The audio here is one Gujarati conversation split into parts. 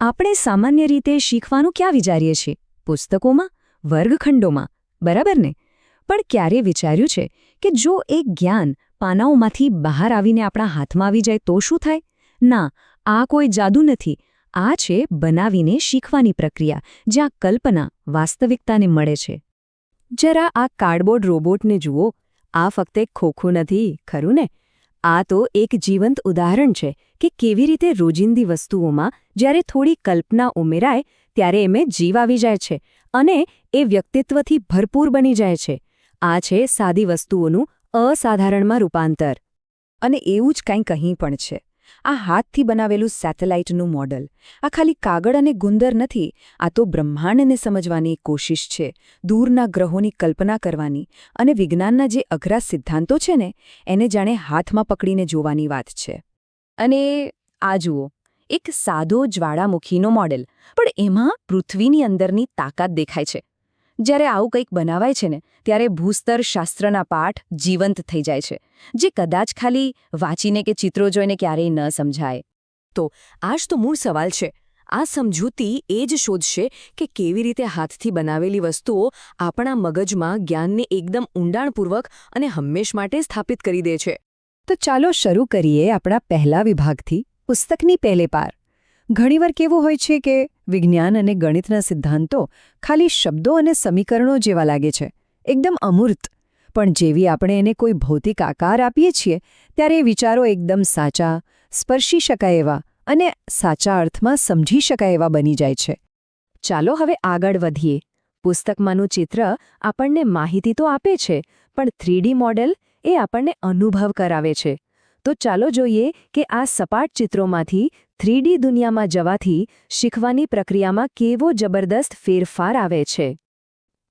આપણે સામાન્ય રીતે શીખવાનું ક્યાં વિચારીએ છીએ? પુસ્તકોમાં, વર્ગખંડોમાં, બરાબર ને? પણ ક્યારે વિચાર્યું છે કે જો એક જ્ઞાન પાનાઓમાંથી બહાર આવીને આપણા હાથમાં આવી જાય તો શું થાય? ના, આ કોઈ જાદુ નથી. આ છે બનાવીને શીખવાની પ્રક્રિયા, જ્યાં કલ્પના વાસ્તવિકતાને મળે છે. જરા આ કાર્ડબોર્ડ રોબોટને જુઓ. આ ફક્ત એક ખોખું નથી, ખરું ને? આ તો એક જીવંત ઉદાહરણ છે કે કેવી રીતે રોજિંદી વસ્તુઓમાં જ્યારે થોડી કલ્પના ઉમેરાય ત્યારે એમે જીવ આવી જાય છે અને એ વ્યક્તિત્વથી ભરપૂર બની જાય છે. આ છે સાદી વસ્તુઓનું અસાધારણમાં રૂપાંતર. અને એવું જ કંઈક અહીં પણ છે. આ હાથથી બનાવેલું સેટેલાઇટનું મોડલ. આ ખાલી કાગળ અને ગુંદર નથી, આ તો બ્રહ્માંડને સમજવાની કોશિશ છે, દૂરના ગ્રહોની કલ્પના કરવાની, અને વિજ્ઞાનના જે અઘરા સિદ્ધાંતો છે ને એને જાણે હાથમાં પકડીને જોવાની વાત છે. અને આ જુઓ, એક સાદો જ્વાળામુખીનો મોડેલ, પણ એમાં પૃથ્વીની અંદરની તાકાત દેખાય છે. જ્યારે આવું કંઈક બનાવાય છે ને ત્યારે ભૂસ્તર શાસ્ત્રના પાઠ જીવંત થઈ જાય છે, જે કદાચ ખાલી વાંચીને કે ચિત્રો જોઈને ક્યારેય ન સમજાય. તો આ જ તો મૂળ સવાલ છે. આ સમજૂતી એ જ શોધશે કે કેવી રીતે હાથથી બનાવેલી વસ્તુઓ આપણા મગજમાં જ્ઞાનને એકદમ ઊંડાણપૂર્વક અને હંમેશ માટે સ્થાપિત કરી દે છે. તો ચાલો શરૂ કરીએ આપણા પહેલા વિભાગથી, પુસ્તકની પહેલે પાર. ઘણીવાર કેવું હોય છે કે વિજ્ઞાન અને ગણિતના સિદ્ધાંતો ખાલી શબ્દો અને સમીકરણો જેવા લાગે છે, એકદમ અમૂર્ત. પણ જેવી આપણે એને કોઈ ભૌતિક આકાર આપીએ છીએ ત્યારે એ વિચારો એકદમ સાચા, સ્પર્શી શકાય એવા અને સાચા અર્થમાં સમજી શકાય એવા બની જાય છે. ચાલો હવે આગળ વધીએ. પુસ્તકમાંનું ચિત્ર આપણને માહિતી તો આપે છે, પણ 3D મોડેલ એ આપણને અનુભવ કરાવે છે. તો ચાલો જોઈએ કે આ સપાટ ચિત્રોમાંથી 3D દુનિયામાં જવાથી શીખવાની પ્રક્રિયામાં કેવો જબરદસ્ત ફેરફાર આવે છે.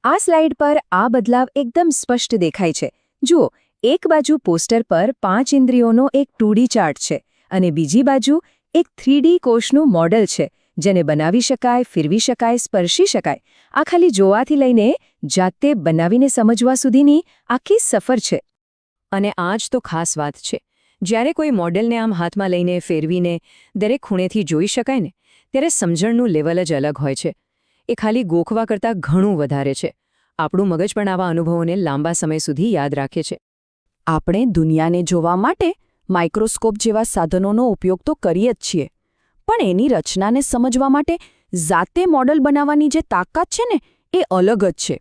આ સ્લાઇડ પર આ બદલાવ એકદમ સ્પષ્ટ દેખાય છે. જુઓ, એક બાજુ પોસ્ટર પર 5 ઇન્દ્રિયોનો એક 2D ચાર્ટ છે અને બીજી બાજુ એક 3D કોષનું મોડેલ છે, જેને બનાવી શકાય, ફેરવી શકાય, સ્પર્શી શકાય. આ ખાલી જોવાથી લઈને જાતે બનાવીને સમજવા સુધીની આખી સફર છે. અને આ જ તો ખાસ વાત છે. જ્યારે કોઈ મોડેલને આમ હાથમાં લઈને ફેરવીને દરેક ખૂણેથી જોઈ શકાય ને ત્યારે સમજણનું લેવલ જ અલગ હોય છે. એ ખાલી ગોખવા કરતાં ઘણું વધારે છે. આપણું મગજ પણ આવા અનુભવોને લાંબા સમય સુધી યાદ રાખે છે. આપણે દુનિયાને જોવા માટે માઇક્રોસ્કોપ જેવા સાધનોનો ઉપયોગ તો કરીએ જ છીએ, પણ એની રચનાને સમજવા માટે જાતે મોડલ બનાવવાની જે તાકાત છે ને એ અલગ જ છે.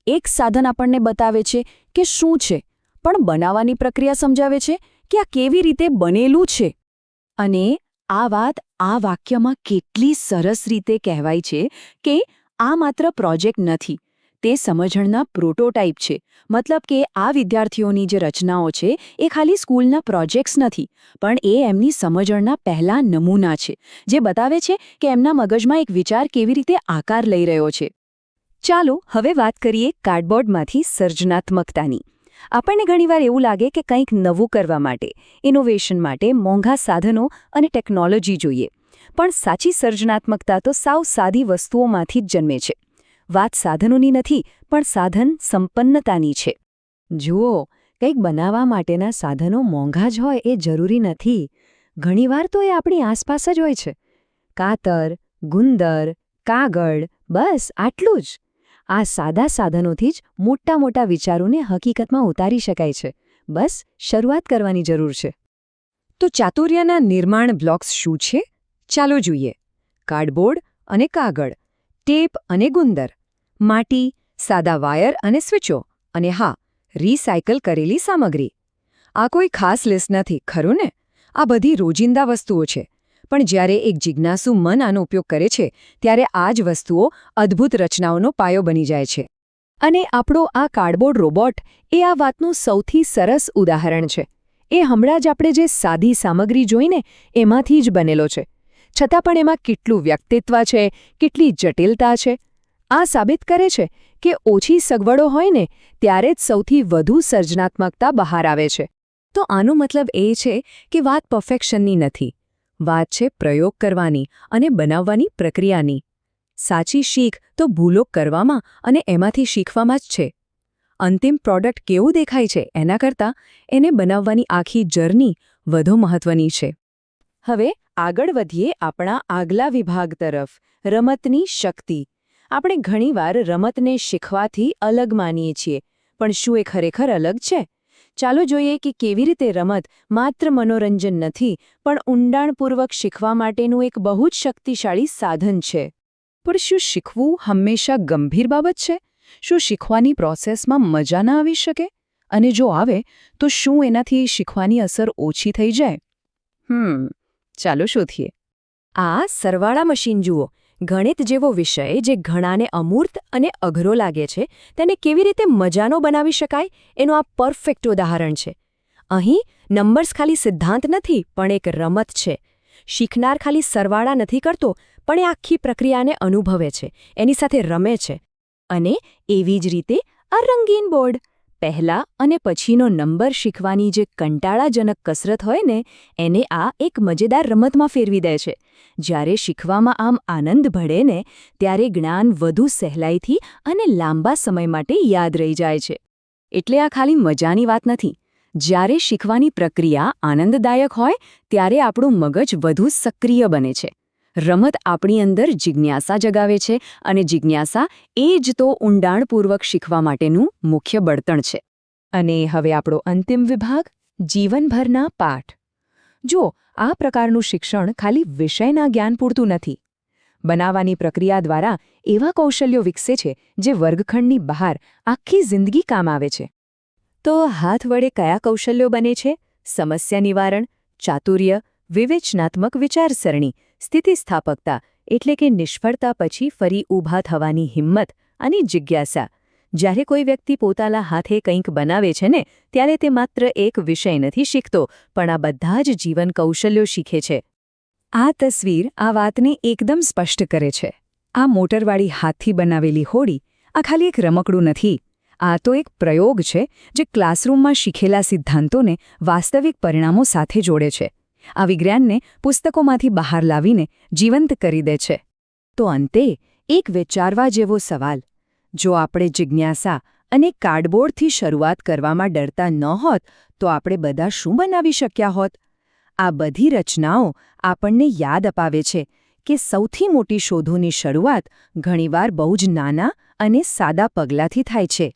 એક સાધન આપણને બતાવે છે કે શું છે, પણ બનાવવાની પ્રક્રિયા સમજાવે છે કે આ કેવી રીતે બનેલું છે. અને આ વાત આ વાક્યમાં કેટલી સરસ રીતે કહેવાય છે કે આ માત્ર પ્રોજેક્ટ નથી, તે સમજણના પ્રોટોટાઇપ છે. મતલબ કે આ વિદ્યાર્થીઓની જે રચનાઓ છે એ ખાલી સ્કૂલના પ્રોજેક્ટ્સ નથી, પણ એ એમની સમજણના પહેલા નમૂના છે, જે બતાવે છે કે એમના મગજમાં એક વિચાર કેવી રીતે આકાર લઈ રહ્યો છે. ચાલો હવે વાત કરીએ કાર્ડબોર્ડમાંથી સર્જનાત્મકતાની. આપણને ઘણીવાર એવું લાગે કે કંઈક નવું કરવા માટે, ઇનોવેશન માટે મોંઘા સાધનો અને ટેકનોલોજી જોઈએ. પણ સાચી સર્જનાત્મકતા તો સાવ સાદી વસ્તુઓમાંથી જ જન્મે છે. વાત સાધનોની નથી, પણ સાધન સંપન્નતાની છે. જુઓ, કંઈક બનાવવા માટેના સાધનો મોંઘા જ હોય એ જરૂરી નથી. ઘણીવાર તો એ આપણી આસપાસ જ હોય છે. કાતર, ગુંદર, કાગળ, બસ આટલું જ. આ સાદા સાધનોથી જ મોટા મોટા વિચારોને હકીકતમાં ઉતારી શકાય છે. બસ શરૂઆત કરવાની જરૂર છે. તો ચાતુર્યના નિર્માણ બ્લોક્સ શું છે? ચાલો જોઈએ. કાર્ડબોર્ડ અને કાગળ, ટેપ અને ગુંદર, માટી, સાદા વાયર અને સ્વિચો, અને હા, રિસાયકલ કરેલી સામગ્રી. આ કોઈ ખાસ લિસ્ટ નથી, ખરું ને? આ બધી રોજિંદા વસ્તુઓ છે. પણ જ્યારે એક જિજ્ઞાસુ મન આનો ઉપયોગ કરે છે ત્યારે આ જ વસ્તુઓ અદ્ભુત રચનાઓનો પાયો બની જાય છે. અને આપણો આ કાર્ડબોર્ડ રોબોટ એ આ વાતનું સૌથી સરસ ઉદાહરણ છે. એ હમણાં જ આપણે જે સાદી સામગ્રી જોઈને એમાંથી જ બનેલો છે, છતાં પણ એમાં કેટલું વ્યક્તિત્વ છે, કેટલી જટિલતા છે. આ સાબિત કરે છે કે ઓછી સગવડો હોય ને ત્યારે જ સૌથી વધુ સર્જનાત્મકતા બહાર આવે છે. તો આનો મતલબ એ છે કે વાત પરફેક્શનની નથી. વાત છે પ્રયોગ કરવાની અને બનાવવાની પ્રક્રિયાની. સાચી શીખ તો ભૂલો કરવામાં અને એમાંથી શીખવામાં જ છે. અંતિમ પ્રોડક્ટ કેવું દેખાય છે એના કરતાં એને બનાવવાની આખી જર્ની વધુ મહત્વની છે. હવે આગળ વધીએ આપણા આગલા વિભાગ તરફ, રમતની શક્તિ. આપણે ઘણીવાર રમતને શીખવાથી અલગ માનીએ છીએ, પણ શું એ ખરેખર અલગ છે? ચાલો જોઈએ કે કેવી રીતે રમત માત્ર મનોરંજન નથી, પણ ઊંડાણપૂર્વક શીખવા માટેનું એક બહુ જ શક્તિશાળી સાધન છે. પણ શું શીખવું હંમેશા ગંભીર બાબત છે? શું શીખવાની પ્રોસેસમાં મજા ના આવી શકે? અને જો આવે, તો શું એનાથી શીખવાની અસર ઓછી થઈ જાય? ચાલો શોધીએ. આ સરવાળા મશીન જુઓ. ગણિત જેવો વિષય જે ઘણાને અમૂર્ત અને અઘરો લાગે છે, તેને કેવી રીતે મજાનો બનાવી શકાય એનું આ પરફેક્ટ ઉદાહરણ છે. અહીં નંબર્સ ખાલી સિદ્ધાંત નથી, પણ એક રમત છે. શીખનાર ખાલી સરવાળા નથી કરતો, પણ એ આખી પ્રક્રિયાને અનુભવે છે, એની સાથે રમે છે. અને એવી જ રીતે આ રંગીન બોર્ડ. પહેલા અને પછીનો નંબર શીખવાની જે કંટાળાજનક કસરત હોય ને, એને આ એક મજેદાર રમતમાં ફેરવી દે છે. જ્યારે શીખવામાં આમ આનંદ ભળે ને, ત્યારે જ્ઞાન વધુ સહેલાઈથી અને લાંબા સમય માટે યાદ રહી જાય છે. એટલે આ ખાલી મજાની વાત નથી. જ્યારે શીખવાની પ્રક્રિયા આનંદદાયક હોય, ત્યારે આપણું મગજ વધુ સક્રિય બને છે. રમત આપણી અંદર જિજ્ઞાસા જગાવે છે, અને જિજ્ઞાસા એ જ તો ઊંડાણપૂર્વક શીખવા માટેનું મુખ્ય બળતણ છે. અને હવે આપણો અંતિમ વિભાગ, જીવનભરના પાઠ. જો આ પ્રકારનું શિક્ષણ ખાલી વિષયના જ્ઞાન પૂરતું નથી. બનાવવાની પ્રક્રિયા દ્વારા એવા કૌશલ્યો વિકસે છે જે વર્ગખંડની બહાર આખી જિંદગી કામ આવે છે. તો હાથ વડે કયા કૌશલ્યો બને છે? સમસ્યા નિવારણ, ચાતુર્ય, વિવેચનાત્મક વિચારસરણી, સ્થિતિસ્થાપકતા એટલે કે નિષ્ફળતા પછી ફરી ઊભા થવાની હિંમત અને જિજ્ઞાસા. જ્યારે કોઈ વ્યક્તિ પોતાના હાથે કંઈક બનાવે છે ને, ત્યારે તે માત્ર એક વિષય નથી શીખતો, પણ આ બધા જ જીવન કૌશલ્યો શીખે છે. આ તસવીર આ વાતને એકદમ સ્પષ્ટ કરે છે. આ મોટરવાળી હાથથી બનાવેલી હોડી આ ખાલી એક રમકડું નથી. આ તો એક પ્રયોગ છે જે ક્લાસરૂમમાં શીખેલા સિદ્ધાંતોને વાસ્તવિક પરિણામો સાથે જોડે છે. આ વિજ્ઞાનને પુસ્તકોમાંથી બહાર લાવીને જીવંત કરી દે છે. તો અંતે એક વિચારવા જેવો સવાલ. જો આપણે જિજ્ઞાસા અને કાર્ડબોર્ડથી શરૂઆત કરવામાં ડરતા ન હોત, તો આપણે બધા શું બનાવી શક્યા હોત? આ બધી રચનાઓ આપણને યાદ અપાવે છે કે સૌથી મોટી શોધોની શરૂઆત ઘણીવાર બહુ જ નાના અને સાદા પગલાંથી થાય છે.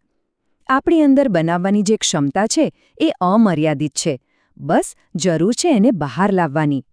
આપણી અંદર બનાવવાની જે ક્ષમતા છે, એ અમર્યાદિત છે. બસ જરૂર છે એને બહાર લાવવાની.